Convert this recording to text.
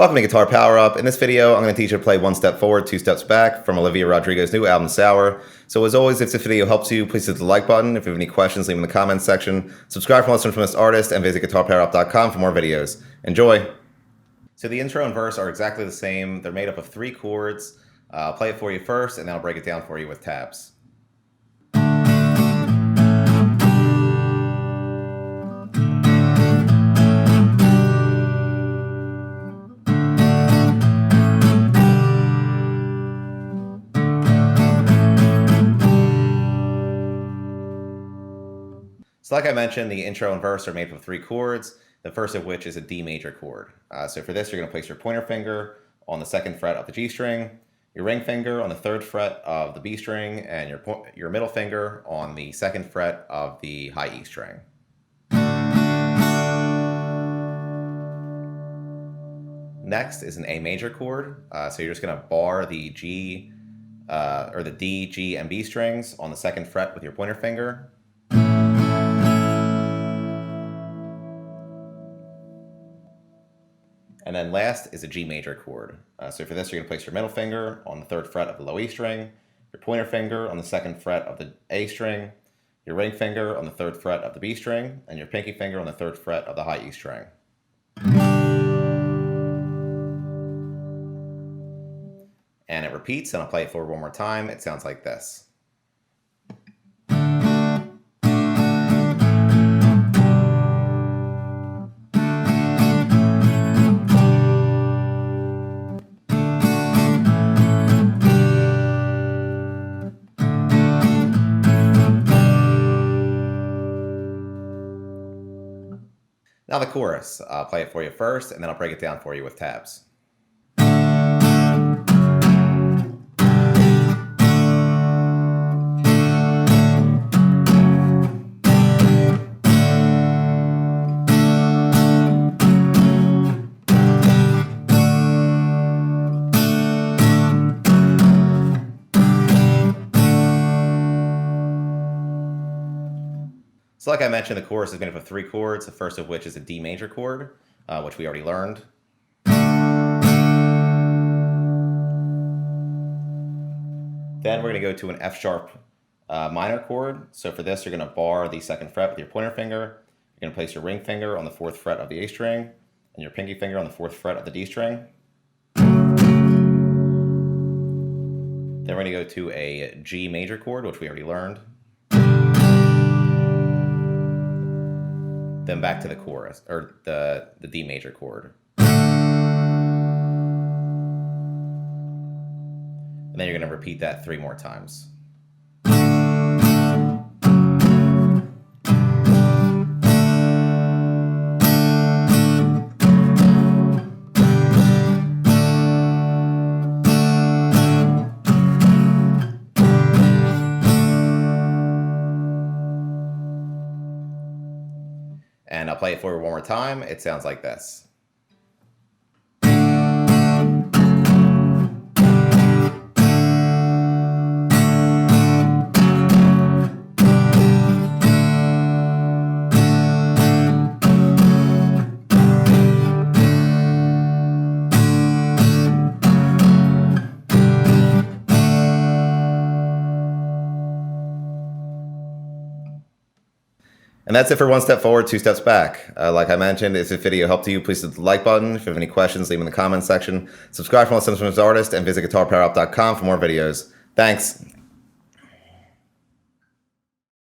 Welcome to Guitar Power Up. In this video, I'm going to teach you to play one step forward, two steps back from Olivia Rodrigo's new album, Sour. So as always, if this video helps you, please hit the like button. If you have any questions, leave them in the comments section. Subscribe for listening from this artist and visit guitarpowerup.com for more videos. Enjoy! So the intro and verse are exactly the same. They're made up of 3 chords. I'll play it for you first, and then I'll break it down for you with tabs. So like I mentioned, the intro and verse are made up of 3 chords, the first of which is a D major chord. So for this, you're going to place your pointer finger on the 2nd fret of the G string, your ring finger on the 3rd fret of the B string, and your middle finger on the 2nd fret of the high E string. Next is an A major chord. So you're just going to bar the G, or the D, G, and B strings on the 2nd fret with your pointer finger. And then last is a G major chord. So for this, you're going to place your middle finger on the 3rd fret of the low E string, your pointer finger on the 2nd fret of the A string, your ring finger on the 3rd fret of the B string, and your pinky finger on the 3rd fret of the high E string. And it repeats, and I'll play it forward one more time. It sounds like this. Now the chorus. I'll play it for you first, and then I'll break it down for you with tabs. So like I mentioned, the chorus is made up of 3 chords, the first of which is a D major chord, which we already learned. Then we're going to go to an F sharp minor chord. So for this, you're going to bar the 2nd fret with your pointer finger. You're going to place your ring finger on the 4th fret of the A string, and your pinky finger on the 4th fret of the D string. Then we're going to go to a G major chord, which we already learned. Then back to the chorus, or the D major chord. And then you're going to repeat that 3 more times. And I'll play it for you one more time. It sounds like this. And that's it for one step forward, 2 steps back. Like I mentioned, if this video helped you, please hit the like button. If you have any questions, leave them in the comments section. Subscribe for more listeners from this artist, and visit guitarpowerup.com for more videos. Thanks.